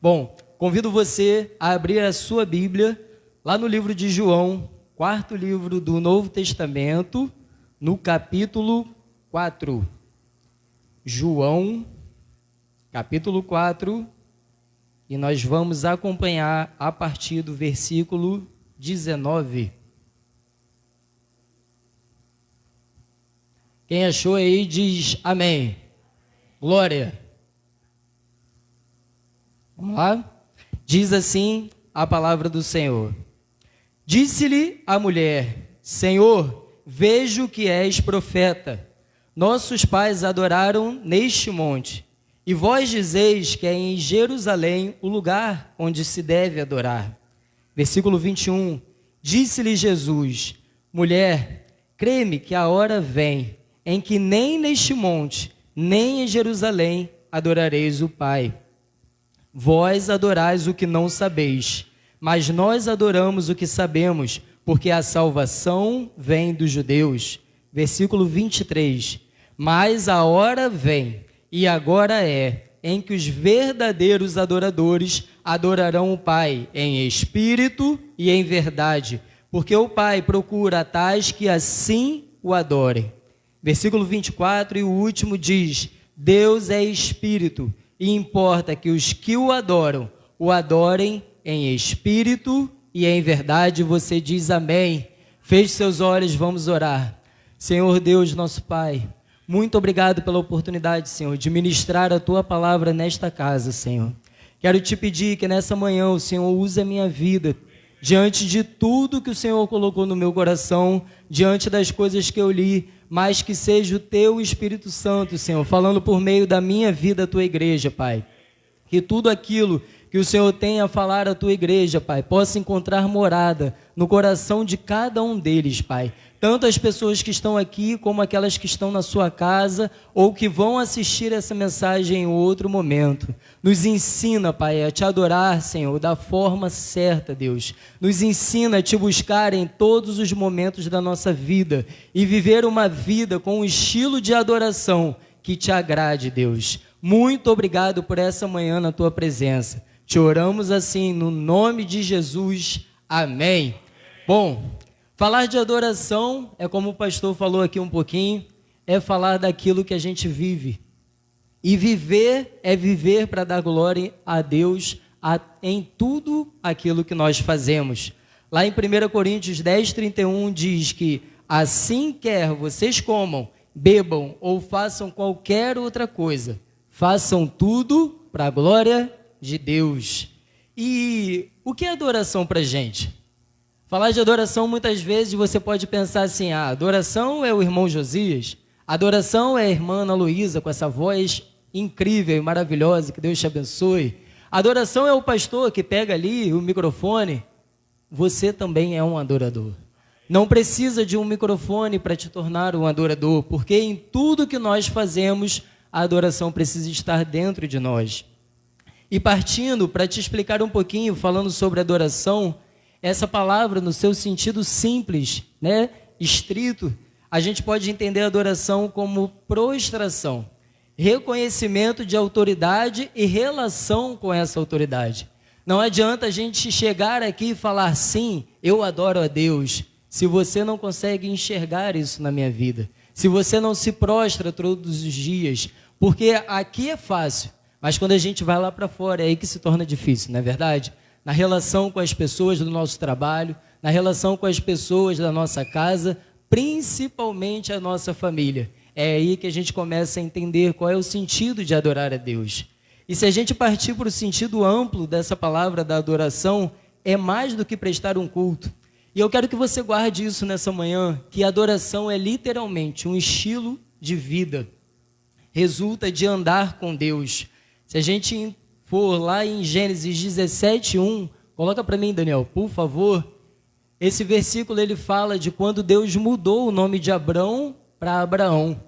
Bom, convido você a abrir a sua Bíblia lá no livro de João, quarto livro do Novo Testamento, no capítulo 4. João, capítulo 4, e nós vamos acompanhar a partir do versículo 19. Quem achou aí diz amém. Glória. Vamos lá? Diz assim a palavra do Senhor. Disse-lhe a mulher: Senhor, vejo que és profeta. Nossos pais adoraram neste monte, e vós dizeis que é em Jerusalém o lugar onde se deve adorar. Versículo 21. Disse-lhe Jesus: Mulher, crê-me que a hora vem em que nem neste monte, nem em Jerusalém adorareis o Pai. Vós adorais o que não sabeis, mas nós adoramos o que sabemos, porque a salvação vem dos judeus. Versículo 23. Mas a hora vem, e agora é, em que os verdadeiros adoradores adorarão o Pai em espírito e em verdade, porque o Pai procura tais que assim o adorem. Versículo 24 e o último diz: Deus é espírito, e importa que os que o adorem em espírito e em verdade. Você diz amém. Feche seus olhos, vamos orar. Senhor Deus, nosso Pai, muito obrigado pela oportunidade, Senhor, de ministrar a Tua palavra nesta casa, Senhor. Quero te pedir que nessa manhã o Senhor use a minha vida, diante de tudo que o Senhor colocou no meu coração, diante das coisas que eu li, mas que seja o Teu Espírito Santo, Senhor, falando por meio da minha vida a Tua igreja, Pai. Que tudo aquilo que o Senhor tem a falar à Tua igreja, Pai, possa encontrar morada no coração de cada um deles, Pai. Tanto as pessoas que estão aqui, como aquelas que estão na sua casa, ou que vão assistir essa mensagem em outro momento. Nos ensina, Pai, a Te adorar, Senhor, da forma certa, Deus. Nos ensina a Te buscar em todos os momentos da nossa vida e viver uma vida com um estilo de adoração que Te agrade, Deus. Muito obrigado por essa manhã na Tua presença. Te oramos assim, no nome de Jesus. Amém. Bom, falar de adoração é, como o pastor falou aqui um pouquinho, é falar daquilo que a gente vive. E viver é viver para dar glória a Deus em tudo aquilo que nós fazemos. Lá em 1 Coríntios 10:31 diz que assim quer vocês comam, bebam ou façam qualquer outra coisa, façam tudo para a glória de Deus. E o que é adoração para a gente? Falar de adoração, muitas vezes você pode pensar assim: adoração é o irmão Josias, adoração é a irmã Ana Luísa, com essa voz incrível e maravilhosa, que Deus te abençoe. Adoração é o pastor que pega ali o microfone. Você também é um adorador. Não precisa de um microfone para te tornar um adorador, porque em tudo que nós fazemos, a adoração precisa estar dentro de nós. E partindo para te explicar um pouquinho, falando sobre adoração, essa palavra no seu sentido simples, né, estrito, a gente pode entender a adoração como prostração, reconhecimento de autoridade e relação com essa autoridade. Não adianta a gente chegar aqui e falar sim, eu adoro a Deus, se você não consegue enxergar isso na minha vida, se você não se prostra todos os dias, porque aqui é fácil, mas quando a gente vai lá para fora é aí que se torna difícil, não é verdade? Na relação com as pessoas do nosso trabalho, na relação com as pessoas da nossa casa, principalmente a nossa família. É aí que a gente começa a entender qual é o sentido de adorar a Deus. E se a gente partir para o sentido amplo dessa palavra da adoração, é mais do que prestar um culto. E eu quero que você guarde isso nessa manhã, que a adoração é literalmente um estilo de vida. Resulta de andar com Deus. Se a gente for lá em Gênesis 17:1, coloca para mim, Daniel, por favor. Esse versículo ele fala de quando Deus mudou o nome de Abrão para Abraão.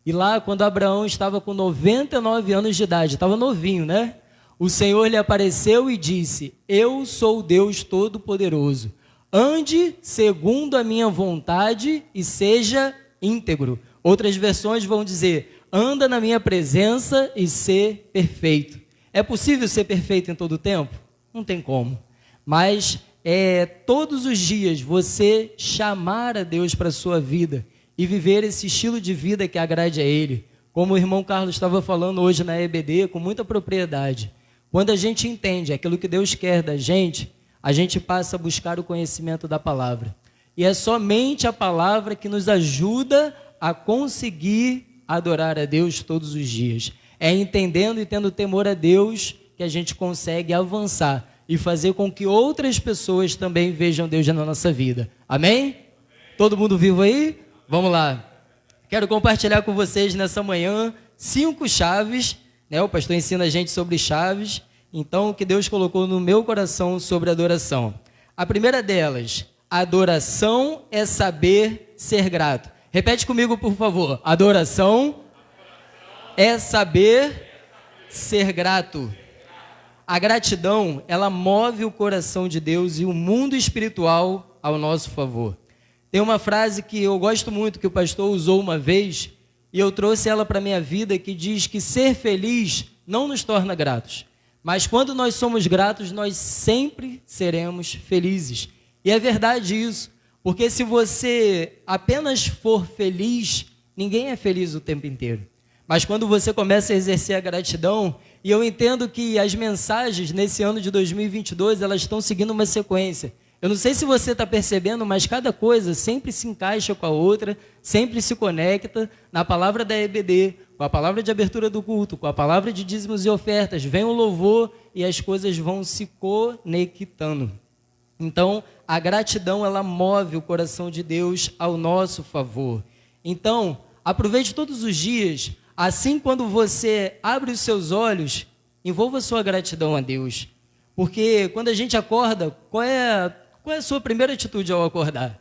E lá, quando Abraão estava com 99 anos de idade, estava novinho, né? O Senhor lhe apareceu e disse: Eu sou o Deus Todo-Poderoso. Ande segundo a minha vontade e seja íntegro. Outras versões vão dizer: anda na minha presença e ser perfeito. É possível ser perfeito em todo o tempo? Não tem como. Mas todos os dias você chamar a Deus para a sua vida e viver esse estilo de vida que agrade a Ele. Como o irmão Carlos estava falando hoje na EBD, com muita propriedade. Quando a gente entende aquilo que Deus quer da gente, a gente passa a buscar o conhecimento da palavra. E é somente a palavra que nos ajuda a conseguir adorar a Deus todos os dias. É entendendo e tendo temor a Deus que a gente consegue avançar e fazer com que outras pessoas também vejam Deus na nossa vida. Amém? Todo mundo vivo aí? Vamos lá. Quero compartilhar com vocês nessa manhã 5 chaves, né? O pastor ensina a gente sobre chaves, então o que Deus colocou no meu coração sobre adoração. A primeira delas, adoração é saber ser grato. Repete comigo, por favor. Adoração é saber ser grato. A gratidão, ela move o coração de Deus e o mundo espiritual ao nosso favor. Tem uma frase que eu gosto muito, que o pastor usou uma vez, e eu trouxe ela para a minha vida, que diz que ser feliz não nos torna gratos. Mas quando nós somos gratos, nós sempre seremos felizes. E é verdade isso, porque se você apenas for feliz, ninguém é feliz o tempo inteiro. Mas quando você começa a exercer a gratidão, e eu entendo que as mensagens nesse ano de 2022, elas estão seguindo uma sequência. Eu não sei se você está percebendo, mas cada coisa sempre se encaixa com a outra, sempre se conecta. Na palavra da EBD, com a palavra de abertura do culto, com a palavra de dízimos e ofertas, vem o louvor e as coisas vão se conectando. Então, a gratidão, ela move o coração de Deus ao nosso favor. Então, aproveite todos os dias, assim quando você abre os seus olhos, envolva sua gratidão a Deus. Porque quando a gente acorda, qual é a sua primeira atitude ao acordar?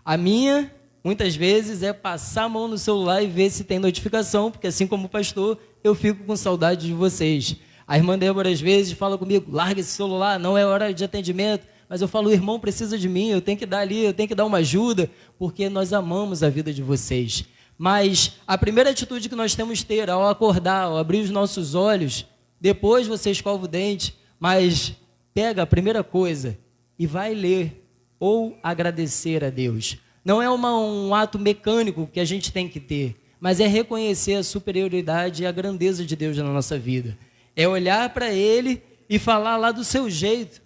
A minha, muitas vezes, é passar a mão no celular e ver se tem notificação, porque assim como pastor, eu fico com saudade de vocês. A irmã Débora, às vezes, fala comigo, larga esse celular, não é hora de atendimento. Mas eu falo, o irmão precisa de mim, eu tenho que dar ali, eu tenho que dar uma ajuda, porque nós amamos a vida de vocês. Mas a primeira atitude que nós temos que ter ao acordar, ao abrir os nossos olhos, depois você escova o dente, mas pega a primeira coisa e vai ler ou agradecer a Deus. Não é um ato mecânico que a gente tem que ter, mas é reconhecer a superioridade e a grandeza de Deus na nossa vida. É olhar para Ele e falar lá do seu jeito.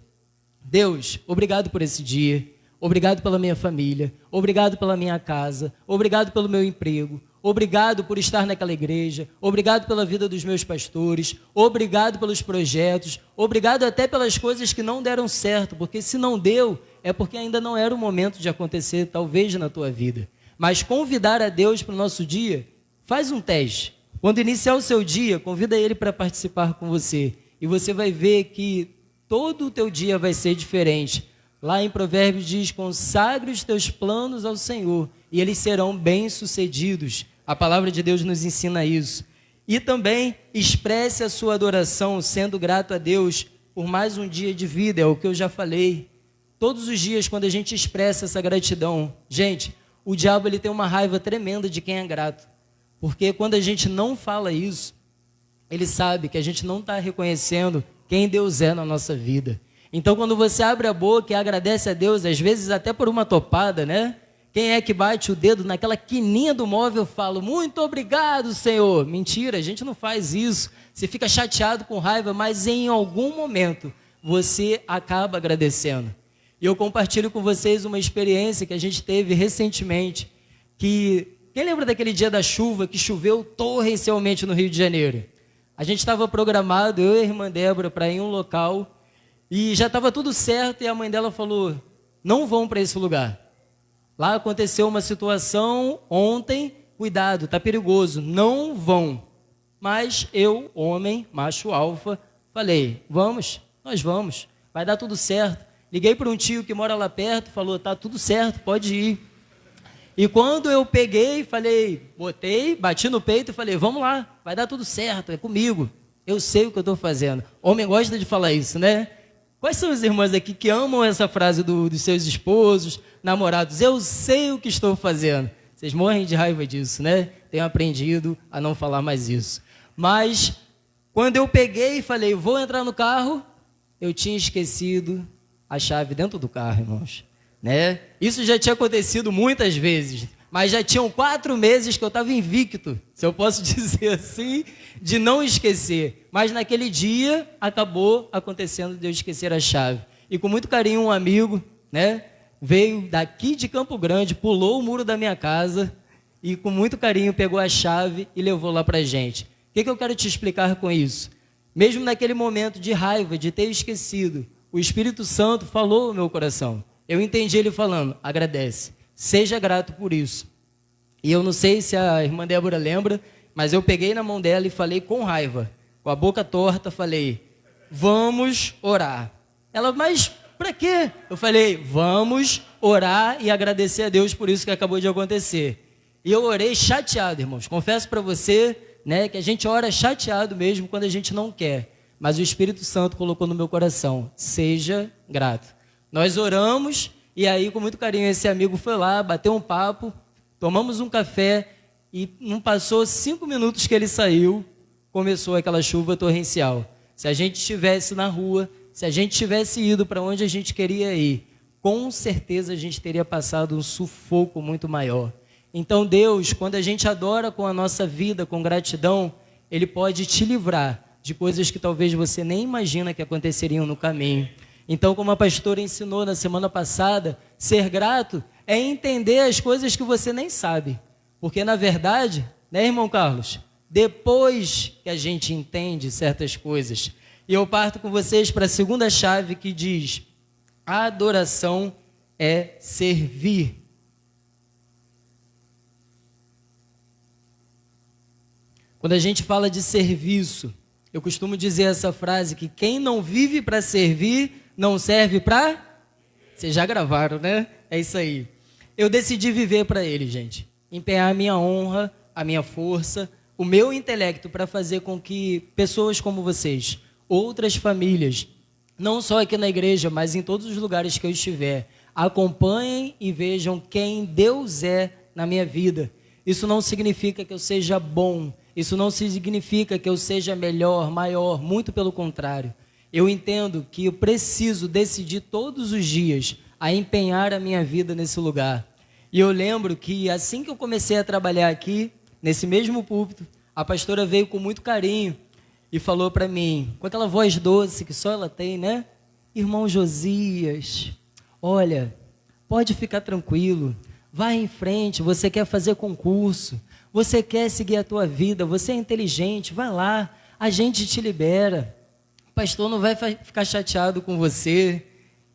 Deus, obrigado por esse dia, obrigado pela minha família, obrigado pela minha casa, obrigado pelo meu emprego, obrigado por estar naquela igreja, obrigado pela vida dos meus pastores, obrigado pelos projetos, obrigado até pelas coisas que não deram certo, porque se não deu, é porque ainda não era o momento de acontecer, talvez na tua vida. Mas convidar a Deus para o nosso dia, faz um teste. Quando iniciar o seu dia, convida Ele para participar com você, e você vai ver que todo o teu dia vai ser diferente. Lá em Provérbios diz, consagre os teus planos ao Senhor, e eles serão bem-sucedidos. A palavra de Deus nos ensina isso. E também expresse a sua adoração, sendo grato a Deus por mais um dia de vida, é o que eu já falei. Todos os dias, quando a gente expressa essa gratidão, gente, o diabo ele tem uma raiva tremenda de quem é grato. Porque quando a gente não fala isso, ele sabe que a gente não está reconhecendo quem Deus é na nossa vida. Então, quando você abre a boca e agradece a Deus, às vezes até por uma topada, né? Quem é que bate o dedo naquela quininha do móvel e fala, muito obrigado, Senhor. Mentira, a gente não faz isso. Você fica chateado com raiva, mas em algum momento você acaba agradecendo. E eu compartilho com vocês uma experiência que a gente teve recentemente, que quem lembra daquele dia da chuva que choveu torrencialmente no Rio de Janeiro? A gente estava programado, eu e a irmã Débora, para ir em um local, e já estava tudo certo, e a mãe dela falou, não vão para esse lugar. Lá aconteceu uma situação ontem, cuidado, está perigoso, não vão. Mas eu, homem, macho alfa, falei, vamos, nós vamos, vai dar tudo certo. Liguei para um tio que mora lá perto, falou, tá tudo certo, pode ir. E quando eu peguei, falei, bati no peito e falei, vamos lá, vai dar tudo certo, é comigo. Eu sei o que eu estou fazendo. Homem gosta de falar isso, né? Quais são as irmãs aqui que amam essa frase dos seus esposos, namorados? Eu sei o que estou fazendo. Vocês morrem de raiva disso, né? Tenho aprendido a não falar mais isso. Mas Quando eu peguei e falei, vou entrar no carro, eu tinha esquecido a chave dentro do carro, irmãos. Né? Isso já tinha acontecido muitas vezes, mas já tinham 4 meses que eu estava invicto, se eu posso dizer assim, de não esquecer. Mas naquele dia acabou acontecendo de eu esquecer a chave. E com muito carinho um amigo, né, veio daqui de Campo Grande, pulou o muro da minha casa e com muito carinho pegou a chave e levou lá para a gente. O que eu quero te explicar com isso? Mesmo naquele momento de raiva, de ter esquecido, o Espírito Santo falou no meu coração. Eu entendi ele falando, agradece, seja grato por isso. E eu não sei se a irmã Débora lembra, mas eu peguei na mão dela e falei com raiva, com a boca torta, falei, vamos orar. Ela, mas para quê? Eu falei, vamos orar e agradecer a Deus por isso que acabou de acontecer. E eu orei chateado, irmãos. Confesso para você, né, que a gente ora chateado mesmo quando a gente não quer. Mas o Espírito Santo colocou no meu coração, seja grato. Nós oramos e aí com muito carinho esse amigo foi lá, bateu um papo, tomamos um café e não passou 5 minutos que ele saiu, começou aquela chuva torrencial. Se a gente estivesse na rua, se a gente tivesse ido para onde a gente queria ir, com certeza a gente teria passado um sufoco muito maior. Então Deus, quando a gente adora com a nossa vida, com gratidão, Ele pode te livrar de coisas que talvez você nem imagina que aconteceriam no caminho. Então, como a pastora ensinou na semana passada, ser grato é entender as coisas que você nem sabe. Porque, na verdade, né, irmão Carlos? Depois que a gente entende certas coisas. E eu parto com vocês para a segunda chave que diz, a adoração é servir. Quando a gente fala de serviço, eu costumo dizer essa frase que quem não vive para servir, não serve para... Vocês já gravaram, né? É isso aí. Eu decidi viver para Ele, gente. Empenhar a minha honra, a minha força, o meu intelecto para fazer com que pessoas como vocês, outras famílias, não só aqui na igreja, mas em todos os lugares que eu estiver, acompanhem e vejam quem Deus é na minha vida. Isso não significa que eu seja bom, isso não significa que eu seja melhor, maior, muito pelo contrário. Eu entendo que eu preciso decidir todos os dias a empenhar a minha vida nesse lugar. E eu lembro que assim que eu comecei a trabalhar aqui, nesse mesmo púlpito, a pastora veio com muito carinho e falou para mim, com aquela voz doce que só ela tem, né? Irmão Josias, olha, pode ficar tranquilo, vai em frente, você quer fazer concurso, você quer seguir a tua vida, você é inteligente, vai lá, a gente te libera. O pastor não vai ficar chateado com você.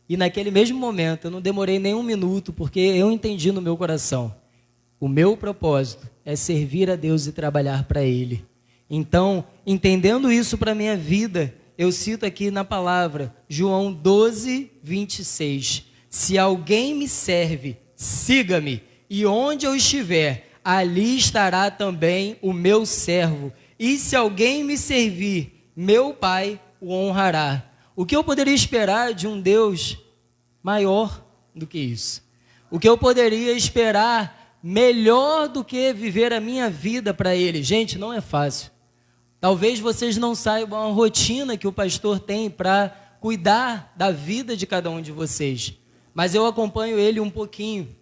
E naquele mesmo momento, eu não demorei nem 1 minuto, porque eu entendi no meu coração. O meu propósito é servir a Deus e trabalhar para Ele. Então, entendendo isso para a minha vida, eu cito aqui na palavra, João 12, 26. Se alguém me serve, siga-me, e onde eu estiver, ali estará também o meu servo. E se alguém me servir, meu Pai o honrará. O que eu poderia esperar de um Deus maior do que isso? O que eu poderia esperar melhor do que viver a minha vida para Ele? Gente, não é fácil. Talvez vocês não saibam a rotina que o pastor tem para cuidar da vida de cada um de vocês. Mas eu acompanho ele um pouquinho.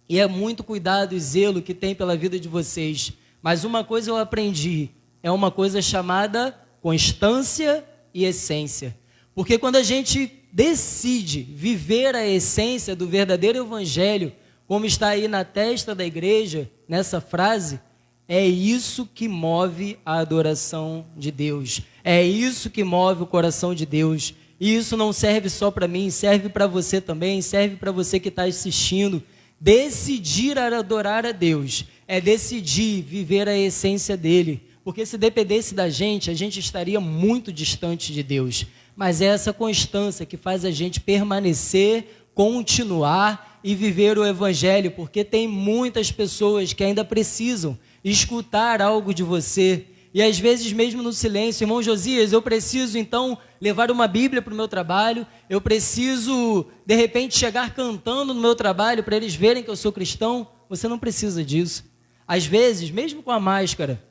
E é muito cuidado e zelo que tem pela vida de vocês. Mas uma coisa eu aprendi, é uma coisa chamada constância e essência. Porque quando a gente decide viver a essência do verdadeiro evangelho, como está aí na testa da igreja, nessa frase, é isso que move a adoração de Deus. É isso que move o coração de Deus. E isso não serve só para mim, serve para você também, serve para você que está assistindo. Decidir adorar a Deus é decidir viver a essência dele, porque se dependesse da gente, a gente estaria muito distante de Deus, mas é essa constância que faz a gente permanecer, continuar e viver o evangelho, porque tem muitas pessoas que ainda precisam escutar algo de você, e às vezes mesmo no silêncio, irmão Josias, eu preciso então levar uma Bíblia para o meu trabalho, eu preciso de repente chegar cantando no meu trabalho para eles verem que eu sou cristão. Você não precisa disso. Às vezes, mesmo com a máscara,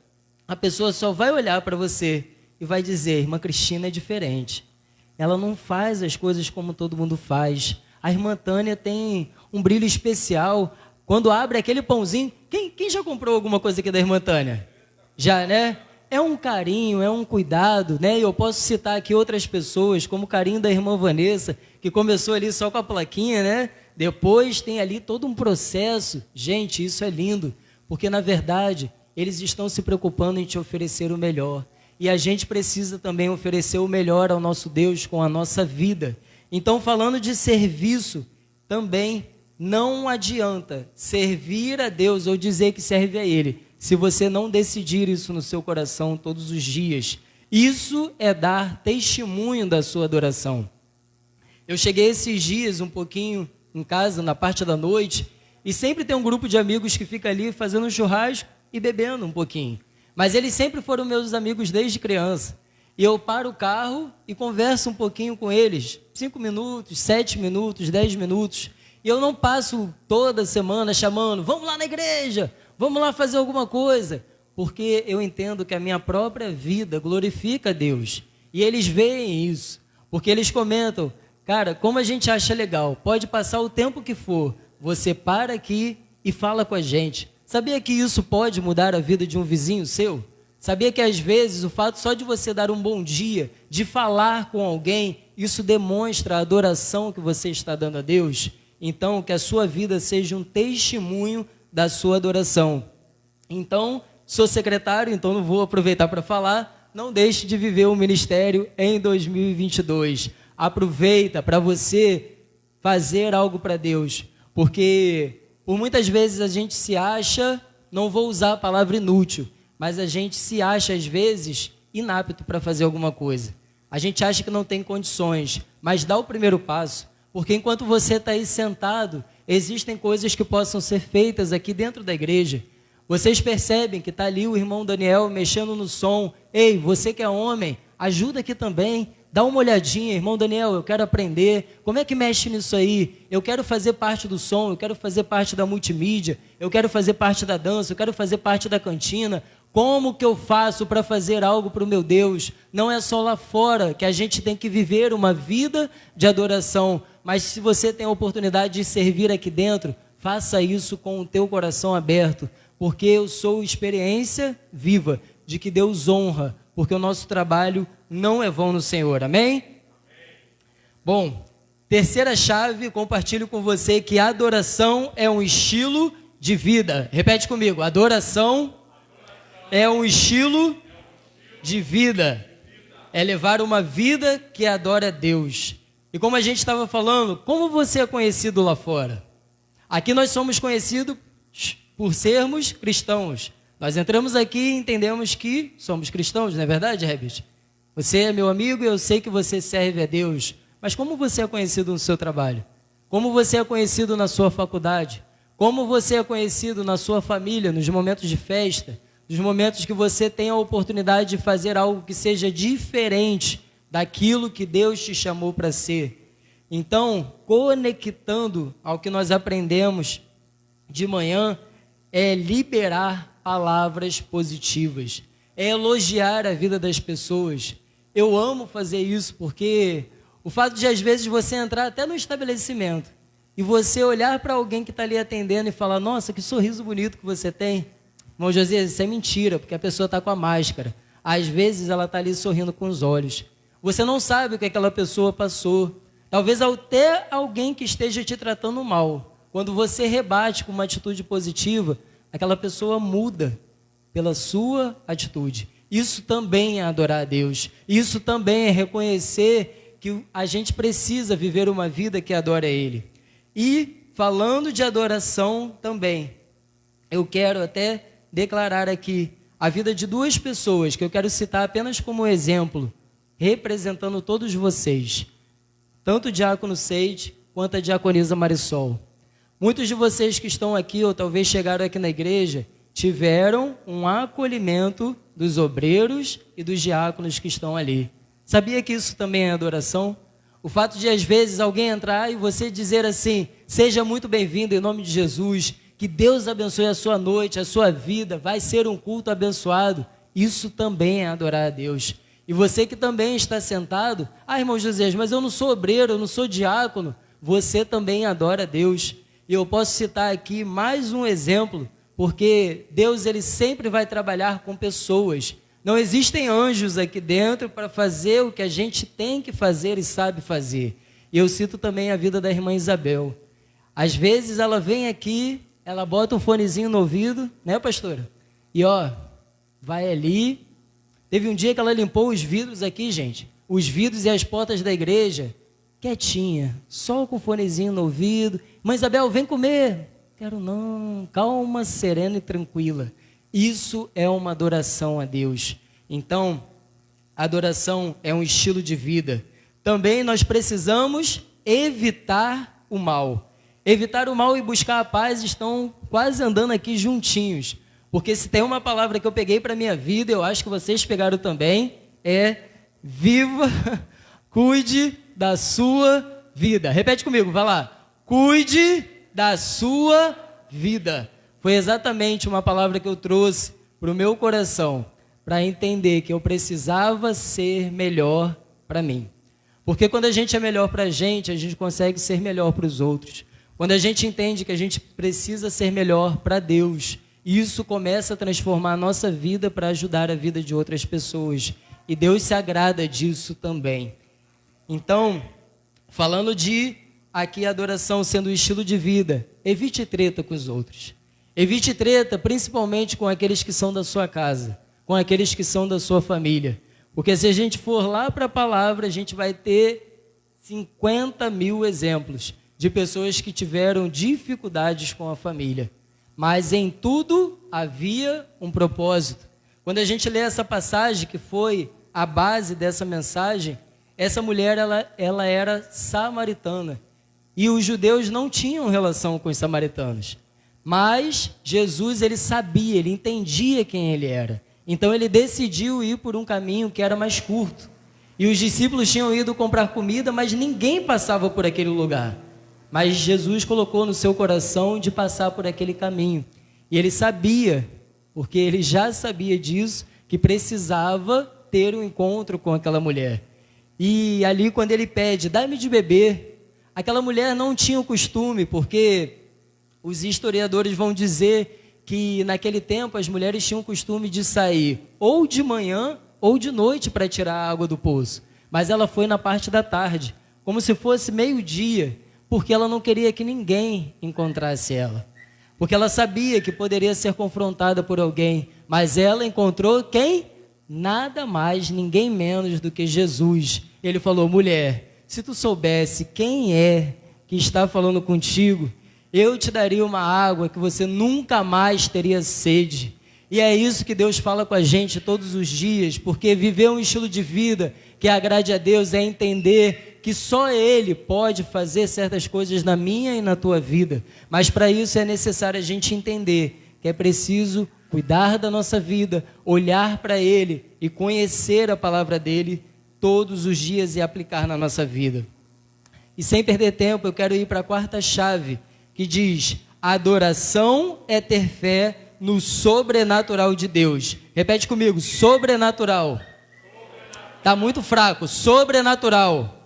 a pessoa só vai olhar para você e vai dizer: irmã Cristina é diferente. Ela não faz as coisas como todo mundo faz. A irmã Tânia tem um brilho especial. Quando abre aquele pãozinho... Quem já comprou alguma coisa aqui da irmã Tânia? Já, né? É um carinho, é um cuidado, né? E eu posso citar aqui outras pessoas, como o carinho da irmã Vanessa, que começou ali só com a plaquinha, né? Depois tem ali todo um processo. Gente, isso é lindo, porque na verdade eles estão se preocupando em te oferecer o melhor. E a gente precisa também oferecer o melhor ao nosso Deus com a nossa vida. Então, falando de serviço, também não adianta servir a Deus ou dizer que serve a Ele, se você não decidir isso no seu coração todos os dias. Isso é dar testemunho da sua adoração. Eu cheguei esses dias um pouquinho em casa, na parte da noite, e sempre tem um grupo de amigos que fica ali fazendo um churrasco e bebendo um pouquinho. Mas eles sempre foram meus amigos desde criança. E eu paro o carro e converso um pouquinho com eles. 5 minutos, 7 minutos, 10 minutos. E eu não passo toda semana chamando: vamos lá na igreja, vamos lá fazer alguma coisa. Porque eu entendo que a minha própria vida glorifica a Deus. E eles veem isso. Porque eles comentam: cara, como a gente acha legal, pode passar o tempo que for, você para aqui e fala com a gente. Sabia que isso pode mudar a vida de um vizinho seu? Sabia que às vezes o fato só de você dar um bom dia, de falar com alguém, isso demonstra a adoração que você está dando a Deus? Então, que a sua vida seja um testemunho da sua adoração. Então, sou secretário, então não vou aproveitar para falar. Não deixe de viver o ministério em 2022. Aproveita para você fazer algo para Deus, porque por muitas vezes a gente se acha, não vou usar a palavra inútil, mas a gente se acha às vezes inapto para fazer alguma coisa. A gente acha que não tem condições, mas dá o primeiro passo, porque enquanto você está aí sentado, existem coisas que possam ser feitas aqui dentro da igreja. Vocês percebem que está ali o irmão Daniel mexendo no som. Ei, você que é homem, ajuda aqui também. Dá uma olhadinha, irmão Daniel, eu quero aprender. Como é que mexe nisso aí? Eu quero fazer parte do som, eu quero fazer parte da multimídia, eu quero fazer parte da dança, eu quero fazer parte da cantina. Como que eu faço para fazer algo para o meu Deus? Não é só lá fora que a gente tem que viver uma vida de adoração, mas se você tem a oportunidade de servir aqui dentro, faça isso com o teu coração aberto, porque eu sou experiência viva de que Deus honra, porque o nosso trabalho não é vão no Senhor, amém? Bom, terceira chave, compartilho com você que a adoração é um estilo de vida. Repete comigo: adoração é um estilo de vida. É levar uma vida que adora a Deus. E como a gente estava falando, como você é conhecido lá fora? Aqui nós somos conhecidos por sermos cristãos. Nós entramos aqui e entendemos que somos cristãos, não é verdade, Herbert? Você é meu amigo e eu sei que você serve a Deus. Mas como você é conhecido no seu trabalho? Como você é conhecido na sua faculdade? Como você é conhecido na sua família, nos momentos de festa? Nos momentos que você tem a oportunidade de fazer algo que seja diferente daquilo que Deus te chamou para ser. Então, conectando ao que nós aprendemos de manhã, é liberar palavras positivas, é elogiar a vida das pessoas. Eu amo fazer isso porque o fato de às vezes você entrar até no estabelecimento e você olhar para alguém que está ali atendendo e falar: nossa, que sorriso bonito que você tem. Irmão Josias, isso é mentira, porque a pessoa está com a máscara. Às vezes ela está ali sorrindo com os olhos. Você não sabe o que aquela pessoa passou. Talvez até alguém que esteja te tratando mal. Quando você rebate com uma atitude positiva, aquela pessoa muda pela sua atitude. Isso também é adorar a Deus. Isso também é reconhecer que a gente precisa viver uma vida que adora a Ele. E falando de adoração também, eu quero até declarar aqui a vida de duas pessoas que eu quero citar apenas como exemplo, representando todos vocês, tanto o diácono Seide quanto a diaconisa Marisol. Muitos de vocês que estão aqui ou talvez chegaram aqui na igreja tiveram um acolhimento dos obreiros e dos diáconos que estão ali. Sabia que isso também é adoração? O fato de às vezes alguém entrar e você dizer assim: seja muito bem-vindo em nome de Jesus, que Deus abençoe a sua noite, a sua vida, vai ser um culto abençoado. Isso também é adorar a Deus. E você que também está sentado, irmão José, mas eu não sou obreiro, eu não sou diácono, você também adora a Deus. E eu posso citar aqui mais um exemplo, porque Deus ele sempre vai trabalhar com pessoas. Não existem anjos aqui dentro para fazer o que a gente tem que fazer e sabe fazer. E eu cito também a vida da irmã Isabel. Às vezes ela vem aqui, ela bota um fonezinho no ouvido, né, pastora? E vai ali. Teve um dia que ela limpou os vidros aqui, gente. Os vidros e as portas da igreja, quietinha, só com o fonezinho no ouvido. Mãe Isabel, vem comer. Quero não, calma, serena e tranquila. Isso é uma adoração a Deus. Então, adoração é um estilo de vida. Também nós precisamos evitar o mal. Evitar o mal e buscar a paz estão quase andando aqui juntinhos. Porque se tem uma palavra que eu peguei para a minha vida, eu acho que vocês pegaram também, é viva, cuide da sua vida. Repete comigo, vai lá. Cuide da sua vida. Foi exatamente uma palavra que eu trouxe para o meu coração, para entender que eu precisava ser melhor para mim. Porque quando a gente é melhor para a gente consegue ser melhor para os outros. Quando a gente entende que a gente precisa ser melhor para Deus, isso começa a transformar a nossa vida para ajudar a vida de outras pessoas. E Deus se agrada disso também. Então, falando de aqui a adoração sendo o estilo de vida, evite treta com os outros. Evite treta principalmente com aqueles que são da sua casa, com aqueles que são da sua família. Porque se a gente for lá para a palavra, a gente vai ter 50 mil exemplos de pessoas que tiveram dificuldades com a família. Mas em tudo havia um propósito. Quando a gente lê essa passagem, que foi a base dessa mensagem, essa mulher ela era samaritana. E os judeus não tinham relação com os samaritanos. Mas Jesus, ele sabia, ele entendia quem ele era. Então ele decidiu ir por um caminho que era mais curto. E os discípulos tinham ido comprar comida, mas ninguém passava por aquele lugar. Mas Jesus colocou no seu coração de passar por aquele caminho. E ele sabia, porque ele já sabia disso, que precisava ter um encontro com aquela mulher. E ali quando ele pede, dá-me de beber, aquela mulher não tinha o costume, porque os historiadores vão dizer que naquele tempo as mulheres tinham o costume de sair ou de manhã ou de noite para tirar a água do poço. Mas ela foi na parte da tarde, como se fosse meio-dia, porque ela não queria que ninguém encontrasse ela. Porque ela sabia que poderia ser confrontada por alguém, mas ela encontrou quem? Nada mais, ninguém menos do que Jesus. Ele falou, mulher, se tu soubesse quem é que está falando contigo, eu te daria uma água que você nunca mais teria sede. E é isso que Deus fala com a gente todos os dias, porque viver um estilo de vida que agrade a Deus é entender que só Ele pode fazer certas coisas na minha e na tua vida. Mas para isso é necessário a gente entender que é preciso cuidar da nossa vida, olhar para Ele e conhecer a palavra dEle todos os dias e aplicar na nossa vida. E sem perder tempo, eu quero ir para a quarta chave, que diz, adoração é ter fé no sobrenatural de Deus. Repete comigo, sobrenatural. Está muito fraco, sobrenatural.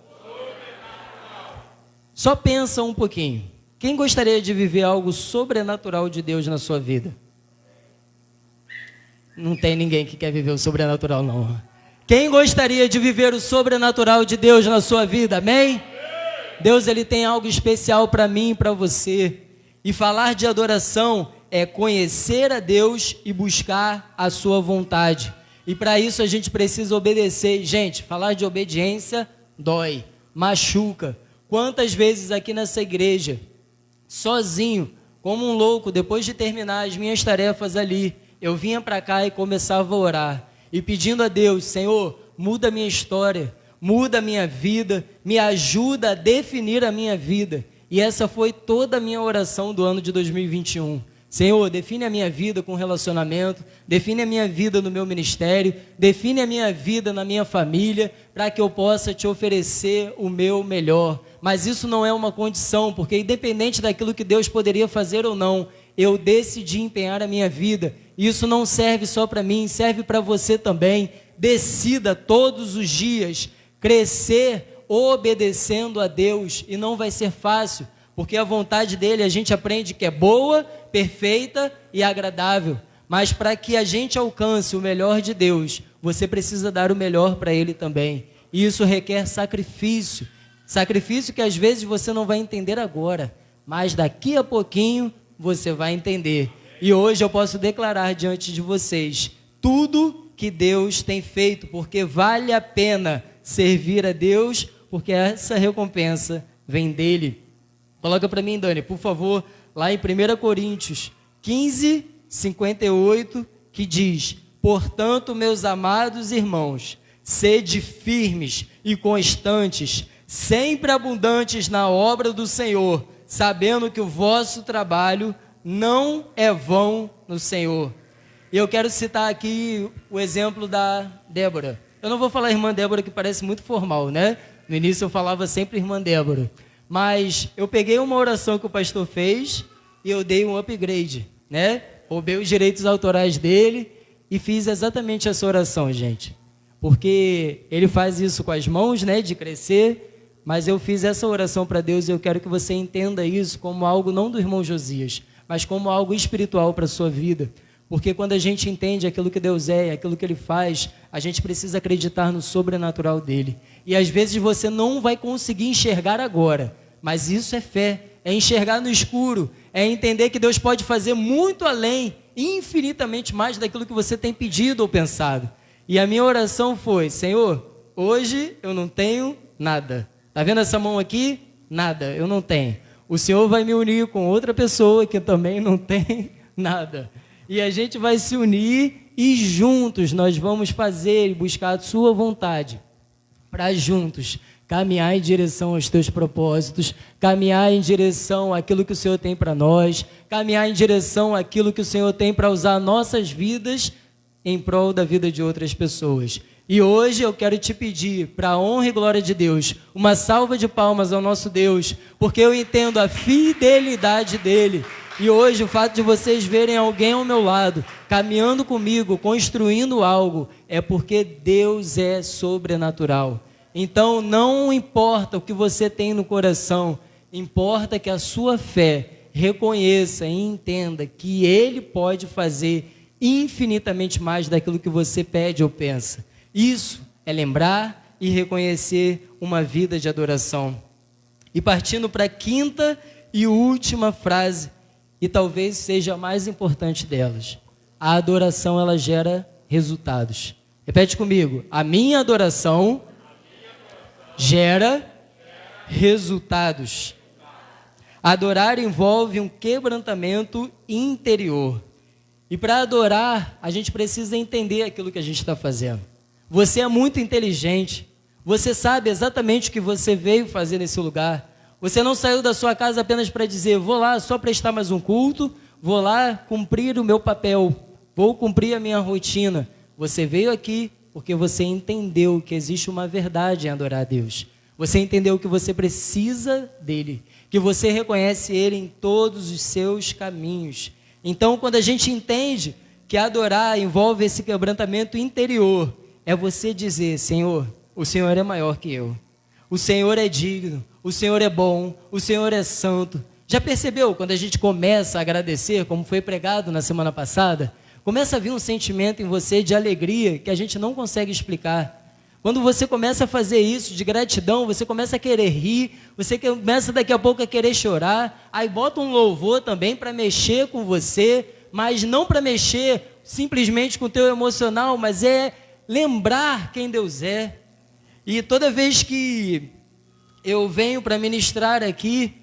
Só pensa um pouquinho. Quem gostaria de viver algo sobrenatural de Deus na sua vida? Não tem ninguém que quer viver o sobrenatural, não. Quem gostaria de viver o sobrenatural de Deus na sua vida? Amém? Deus, Ele tem algo especial para mim e para você. E falar de adoração é conhecer a Deus e buscar a sua vontade. E para isso a gente precisa obedecer. Gente, falar de obediência dói, machuca. Quantas vezes aqui nessa igreja, sozinho, como um louco, depois de terminar as minhas tarefas ali, eu vinha para cá e começava a orar. E pedindo a Deus, Senhor, muda a minha história, muda a minha vida, me ajuda a definir a minha vida. E essa foi toda a minha oração do ano de 2021. Senhor, define a minha vida com relacionamento, define a minha vida no meu ministério, define a minha vida na minha família, para que eu possa te oferecer o meu melhor. Mas isso não é uma condição, porque independente daquilo que Deus poderia fazer ou não, eu decidi empenhar a minha vida. Isso não serve só para mim, serve para você também. decida todos os dias crescer obedecendo a Deus, e não vai ser fácil, porque a vontade dele a gente aprende que é boa, perfeita e agradável, mas para que a gente alcance o melhor de Deus, você precisa dar o melhor para ele também, e isso requer sacrifício, sacrifício que às vezes você não vai entender agora, mas daqui a pouquinho você vai entender. E hoje eu posso declarar diante de vocês tudo que Deus tem feito, porque vale a pena servir a Deus, porque essa recompensa vem dele. Coloca para mim, Dani, por favor, lá em 1 Coríntios 15, 58, que diz: portanto, meus amados irmãos, sede firmes e constantes, sempre abundantes na obra do Senhor, sabendo que o vosso trabalho não é vão no Senhor. E eu quero citar aqui o exemplo da Débora. Eu não vou falar irmã Débora, que parece muito formal, né? No início eu falava sempre irmã Débora. Mas eu peguei uma oração que o pastor fez e eu dei um upgrade, né? Roubei os direitos autorais dele e fiz exatamente essa oração, gente. Porque ele faz isso com as mãos, né? De crescer. Mas eu fiz essa oração para Deus e eu quero que você entenda isso como algo não do irmão Josias, mas como algo espiritual para a sua vida. Porque quando a gente entende aquilo que Deus é, aquilo que Ele faz, a gente precisa acreditar no sobrenatural dele. E às vezes você não vai conseguir enxergar agora, mas isso é fé, é enxergar no escuro, é entender que Deus pode fazer muito além, infinitamente mais daquilo que você tem pedido ou pensado. E a minha oração foi: Senhor, hoje eu não tenho nada. Está vendo essa mão aqui? Nada, eu não tenho. O Senhor vai me unir com outra pessoa que também não tem nada. E a gente vai se unir e juntos nós vamos fazer e buscar a sua vontade, para juntos caminhar em direção aos teus propósitos, caminhar em direção àquilo que o Senhor tem para nós, caminhar em direção àquilo que o Senhor tem para usar nossas vidas em prol da vida de outras pessoas. E hoje eu quero te pedir, para a honra e glória de Deus, uma salva de palmas ao nosso Deus, porque eu entendo a fidelidade dele. E hoje o fato de vocês verem alguém ao meu lado, caminhando comigo, construindo algo, é porque Deus é sobrenatural. Então não importa o que você tem no coração, importa que a sua fé reconheça e entenda que Ele pode fazer infinitamente mais daquilo que você pede ou pensa. Isso é lembrar e reconhecer uma vida de adoração. E partindo para a quinta e última frase, e talvez seja a mais importante delas: a adoração, ela gera resultados. Repete comigo: a minha adoração gera resultados. Adorar envolve um quebrantamento interior. E para adorar, a gente precisa entender aquilo que a gente está fazendo. Você é muito inteligente, você sabe exatamente o que você veio fazer nesse lugar. Você não saiu da sua casa apenas para dizer: vou lá só prestar mais um culto, vou lá cumprir o meu papel, vou cumprir a minha rotina. Você veio aqui porque você entendeu que existe uma verdade em adorar a Deus. Você entendeu que você precisa dele, que você reconhece ele em todos os seus caminhos. Então, quando a gente entende que adorar envolve esse quebrantamento interior, é você dizer: Senhor, o Senhor é maior que eu. O Senhor é digno, o Senhor é bom, o Senhor é santo. Já percebeu quando a gente começa a agradecer, como foi pregado na semana passada? Começa a vir um sentimento em você de alegria que a gente não consegue explicar. Quando você começa a fazer isso de gratidão, você começa a querer rir, você começa daqui a pouco a querer chorar, aí bota um louvor também para mexer com você, mas não para mexer simplesmente com o teu emocional, mas é lembrar quem Deus é. E toda vez que eu venho para ministrar aqui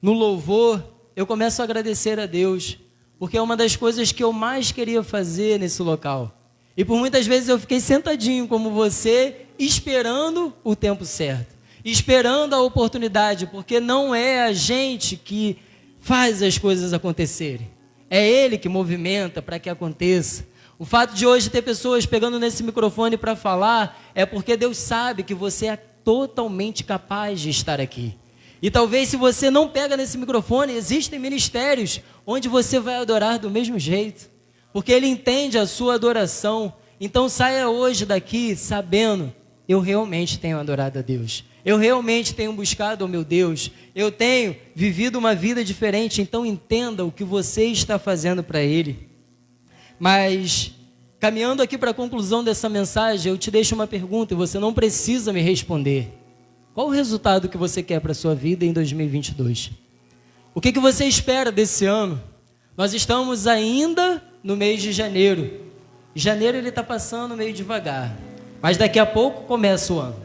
no louvor, eu começo a agradecer a Deus, porque é uma das coisas que eu mais queria fazer nesse local. E por muitas vezes eu fiquei sentadinho como você, esperando o tempo certo, esperando a oportunidade, porque não é a gente que faz as coisas acontecerem, é Ele que movimenta para que aconteça. O fato de hoje ter pessoas pegando nesse microfone para falar é porque Deus sabe que você é totalmente capaz de estar aqui. E talvez se você não pega nesse microfone, existem ministérios onde você vai adorar do mesmo jeito, porque Ele entende a sua adoração, Então saia hoje daqui sabendo, eu realmente tenho adorado a Deus. Eu realmente tenho buscado ao meu Deus. Eu tenho vivido uma vida diferente. Então entenda o que você está fazendo para Ele. Mas, caminhando aqui para a conclusão dessa mensagem, eu te deixo uma pergunta e você não precisa me responder. Qual o resultado que você quer para a sua vida em 2022? O que você espera desse ano? Nós estamos ainda no mês de janeiro. Janeiro ele está passando meio devagar. Mas daqui a pouco começa o ano.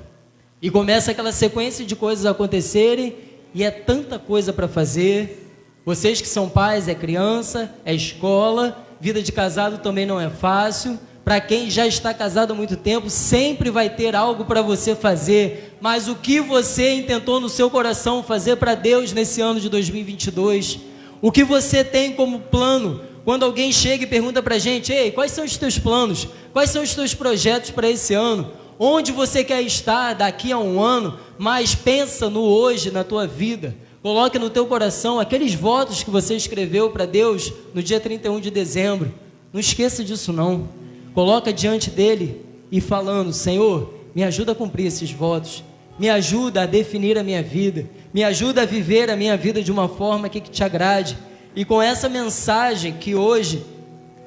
E começa aquela sequência de coisas acontecerem. E é tanta coisa para fazer. Vocês que são pais, é criança, é escola. Vida de casado também não é fácil. Para quem já está casado há muito tempo, sempre vai ter algo para você fazer. Mas o que você intentou no seu coração fazer para Deus nesse ano de 2022? O que você tem como plano? Quando alguém chega e pergunta para a gente, ei, quais são os teus planos? Quais são os teus projetos para esse ano? Onde você quer estar daqui a um ano? Mas pensa no hoje, na tua vida. Coloque no teu coração aqueles votos que você escreveu para Deus no dia 31 de dezembro. Não esqueça disso não. Coloca diante dele e falando, Senhor, me ajuda a cumprir esses votos. Me ajuda a definir a minha vida. Me ajuda a viver a minha vida de uma forma que te agrade. E com essa mensagem que hoje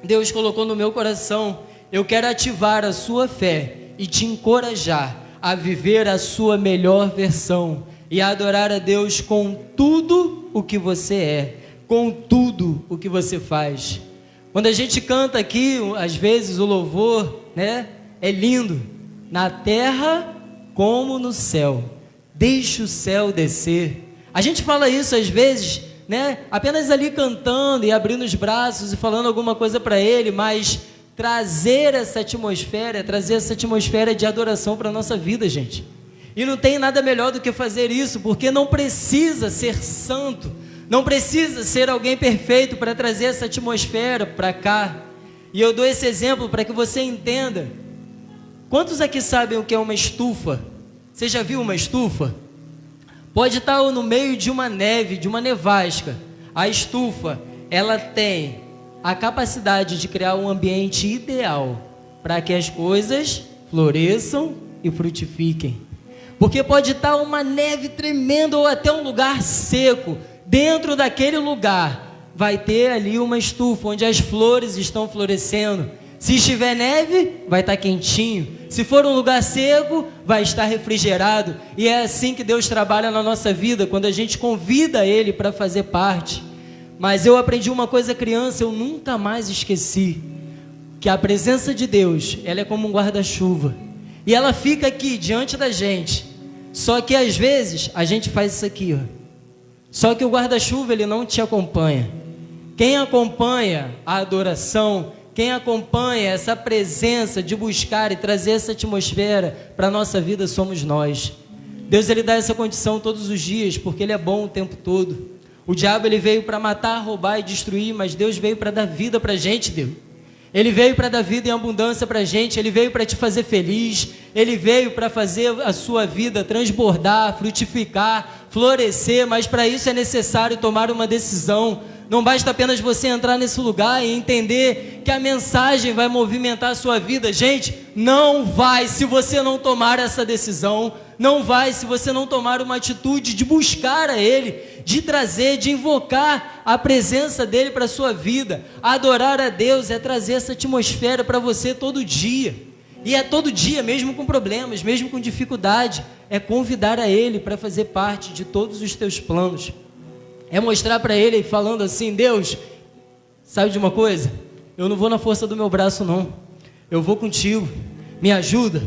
Deus colocou no meu coração, eu quero ativar a sua fé e te encorajar a viver a sua melhor versão e a adorar a Deus com tudo o que você é, com tudo o que você faz. Quando a gente canta aqui, às vezes o louvor, né, é lindo. Na terra como no céu, deixa o céu descer. A gente fala isso às vezes, né, apenas ali cantando e abrindo os braços e falando alguma coisa para Ele, mas trazer essa atmosfera de adoração para a nossa vida, gente. E não tem nada melhor do que fazer isso, porque não precisa ser santo, não precisa ser alguém perfeito para trazer essa atmosfera para cá. E eu dou esse exemplo para que você entenda. Quantos aqui sabem o que é uma estufa? Você já viu uma estufa? Pode estar no meio de uma neve, de uma nevasca. A estufa, ela tem a capacidade de criar um ambiente ideal para que as coisas floresçam e frutifiquem. Porque pode estar uma neve tremenda ou até um lugar seco. Dentro daquele lugar vai ter ali uma estufa onde as flores estão florescendo. Se estiver neve, vai estar quentinho. Se for um lugar seco, vai estar refrigerado. E é assim que Deus trabalha na nossa vida, quando a gente convida Ele para fazer parte. Mas eu aprendi uma coisa criança, eu nunca mais esqueci, que a presença de Deus, ela é como um guarda-chuva. E ela fica aqui diante da gente. Só que às vezes a gente faz isso aqui, ó. Só que o guarda-chuva, ele não te acompanha. Quem acompanha a adoração, quem acompanha essa presença de buscar e trazer essa atmosfera para a nossa vida somos nós. Deus, ele dá essa condição todos os dias, porque Ele é bom o tempo todo. O diabo, ele veio para matar, roubar e destruir, mas Deus veio para dar vida para a gente, Deus. Ele veio para dar vida em abundância para a gente, Ele veio para te fazer feliz, Ele veio para fazer a sua vida transbordar, frutificar, florescer, mas para isso é necessário tomar uma decisão. Não basta apenas você entrar nesse lugar e entender que a mensagem vai movimentar a sua vida. Gente, não vai se você não tomar essa decisão, não vai se você não tomar uma atitude de buscar a Ele, de trazer, de invocar a presença dEle para a sua vida. Adorar a Deus é trazer essa atmosfera para você todo dia. E é todo dia, mesmo com problemas, mesmo com dificuldade, é convidar a Ele para fazer parte de todos os teus planos. É mostrar para Ele falando assim, Deus, sabe de uma coisa? Eu não vou na força do meu braço não, eu vou contigo, me ajuda,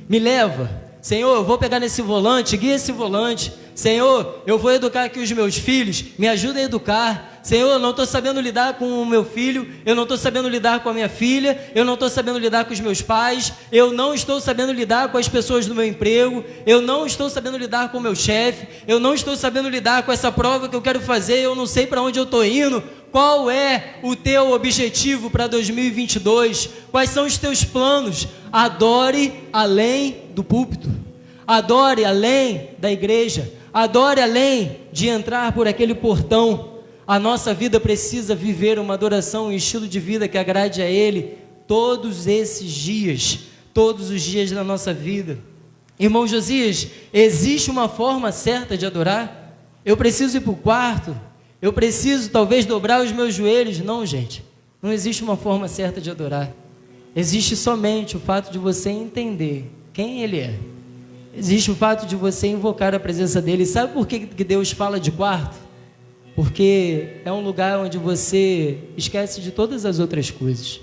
me leva. Senhor, eu vou pegar nesse volante, guia esse volante. Senhor, eu vou educar aqui os meus filhos, me ajuda a educar. Senhor, eu não estou sabendo lidar com o meu filho, eu não estou sabendo lidar com a minha filha, eu não estou sabendo lidar com os meus pais, eu não estou sabendo lidar com as pessoas do meu emprego, eu não estou sabendo lidar com o meu chefe, eu não estou sabendo lidar com essa prova que eu quero fazer, eu não sei para onde eu estou indo. Qual é o teu objetivo para 2022? Quais são os teus planos? Adore além do púlpito, adore além da igreja, adore além de entrar por aquele portão. A nossa vida precisa viver uma adoração, um estilo de vida que agrade a Ele todos esses dias, todos os dias da nossa vida. Irmão Josias, existe uma forma certa de adorar? Eu preciso ir para o quarto? Eu preciso talvez dobrar os meus joelhos? Não, gente, não existe uma forma certa de adorar. Existe somente o fato de você entender quem Ele é. Existe o fato de você invocar a presença dEle. Sabe por que Deus fala de quarto? Porque é um lugar onde você esquece de todas as outras coisas.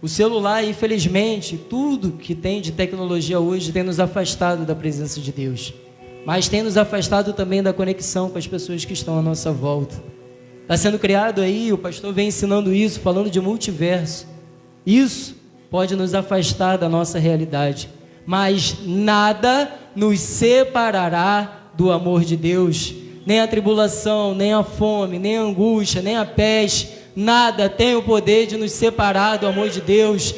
O celular, infelizmente, tudo que tem de tecnologia hoje tem nos afastado da presença de Deus. Mas tem nos afastado também da conexão com as pessoas que estão à nossa volta. Está sendo criado aí, o pastor vem ensinando isso, falando de multiverso. Isso pode nos afastar da nossa realidade. Mas nada nos separará do amor de Deus. Nem a tribulação, nem a fome, nem a angústia, nem a peste, nada tem o poder de nos separar do amor de Deus.